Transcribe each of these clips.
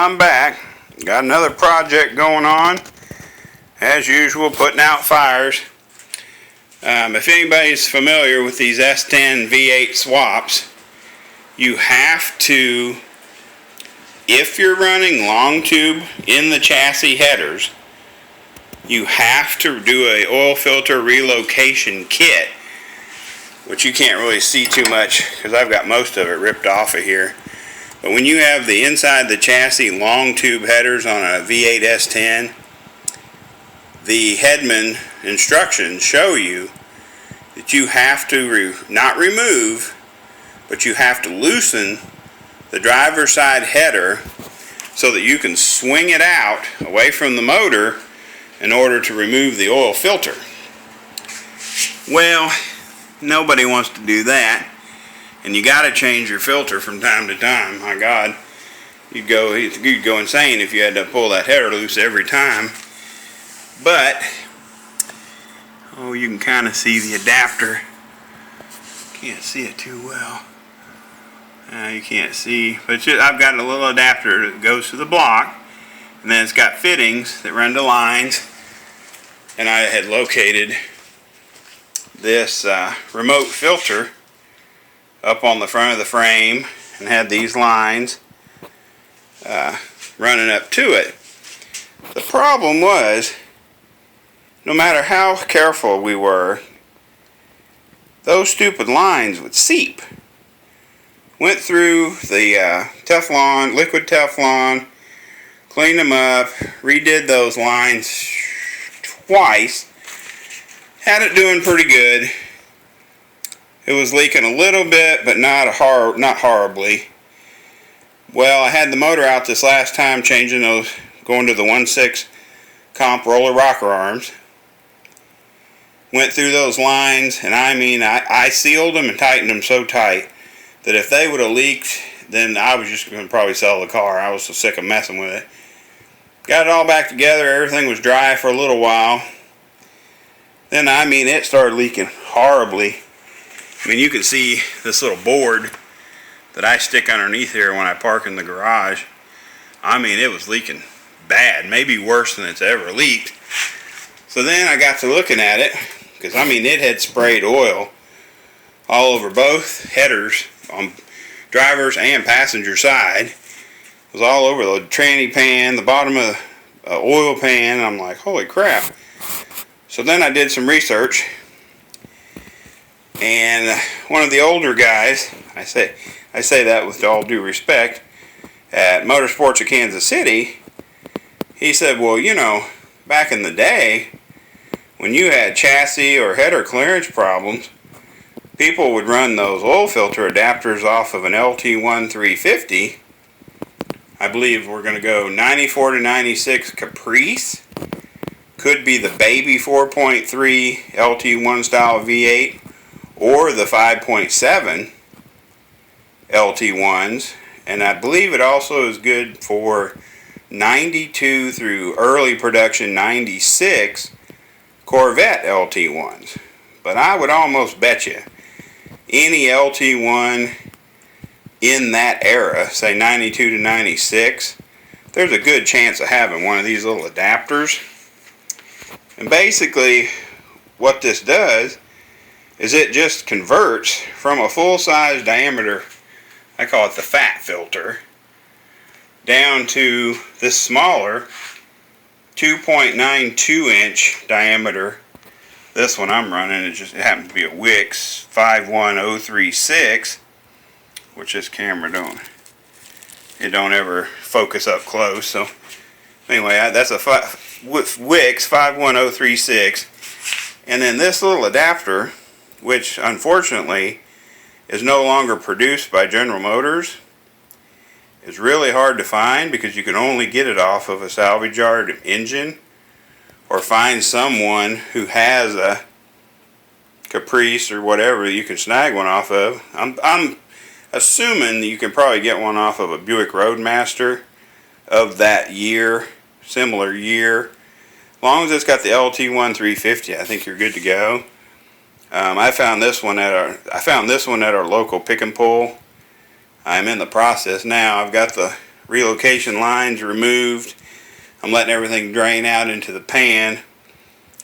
I'm back. Got another project going on. As usual, putting out fires. If anybody's familiar with these S10 V8 swaps, you have to, if you're running long tube in the chassis headers, you have to do a oil filter relocation kit, which you can't really see too much because I've got most of it ripped off of here. But when you have the inside the chassis long tube headers on a V8 S10, the Headman instructions show you that you have to not remove, but you have to loosen the driver's side header so that you can swing it out away from the motor in order to remove the oil filter. Well, nobody wants to do that, and you got to change your filter from time to time. My God, you'd go insane if you had to pull that header loose every time. But oh, you can kind of see the adapter. Can't see it too well. You can't see, but I've got a little adapter that goes to the block, and then it's got fittings that run to lines. And I had located this remote filter up on the front of the frame and had these lines running up to it. The problem was, no matter how careful we were, those stupid lines would seep. Went through the Teflon, liquid Teflon, cleaned them up, redid those lines twice. Had it doing pretty good. It was leaking a little bit, but not horribly. Well, I had the motor out this last time, changing those, going to the 1/6 comp roller rocker arms. Went through those lines, and I mean, I sealed them and tightened them so tight that if they would have leaked, then I was just going to probably sell the car. I was so sick of messing with it. Got it all back together. Everything was dry for a little while. Then, I mean, it started leaking horribly. I mean, you can see this little board that I stick underneath here when I park in the garage. I mean, it was leaking bad, maybe worse than it's ever leaked. So then I got to looking at it, because I mean, it had sprayed oil all over both headers on driver's and passenger side. It was all over the tranny pan, the bottom of the oil pan. I'm like, holy crap. So then I did some research, and one of the older guys, I say that with all due respect, at Motorsports of Kansas City, he said, well, you know, back in the day, when you had chassis or header clearance problems, people would run those oil filter adapters off of an LT1 350. I believe we're going to go 94 to 96 Caprice. Could be the baby 4.3 LT1 style V8 or the 5.7 LT1s. And I believe it also is good for 92 through early production 96 Corvette LT1s. But I would almost bet you any LT1 in that era, say 92 to 96, there's a good chance of having one of these little adapters. And basically what this does is it just converts from a full-size diameter, I call it the fat filter, down to this smaller 2.92 inch diameter. This one I'm running, it happens to be a Wix 51036, which this camera don't ever focus up close. So anyway, that's a Wix 51036, and then this little adapter, which unfortunately is no longer produced by General Motors, is really hard to find because you can only get it off of a salvage yard engine, or find someone who has a Caprice or whatever you can snag one off of. I'm assuming that you can probably get one off of a Buick Roadmaster of that year, similar year. As long as it's got the LT1 350, I think you're good to go. I found this one at our local pick and pull. I'm in the process now. I've got the relocation lines removed. I'm letting everything drain out into the pan.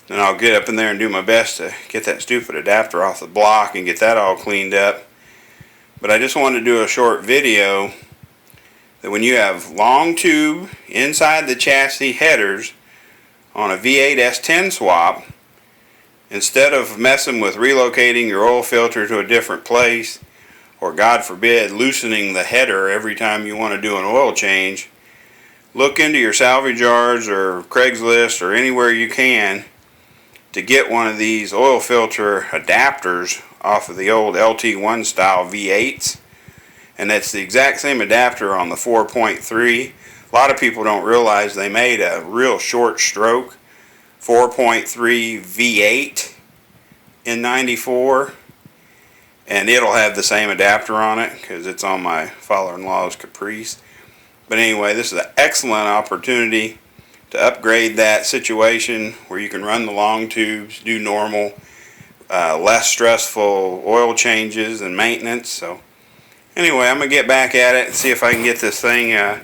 Then I'll get up in there and do my best to get that stupid adapter off the block and get that all cleaned up. But I just wanted to do a short video that when you have long tube inside the chassis headers on a V8 S10 swap, instead of messing with relocating your oil filter to a different place, or God forbid loosening the header every time you want to do an oil change, look into your salvage yards or Craigslist or anywhere you can to get one of these oil filter adapters off of the old LT1 style V8s. And that's the exact same adapter on the 4.3. A lot of people don't realize they made a real short stroke 4.3 V8 in 94, and it'll have the same adapter on it because it's on my father-in-law's Caprice. But anyway, this is an excellent opportunity to upgrade that situation where you can run the long tubes, do normal, less stressful oil changes and maintenance. So anyway, I'm going to get back at it and see if I can get this thing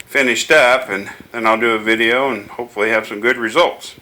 finished up, and then I'll do a video and hopefully have some good results.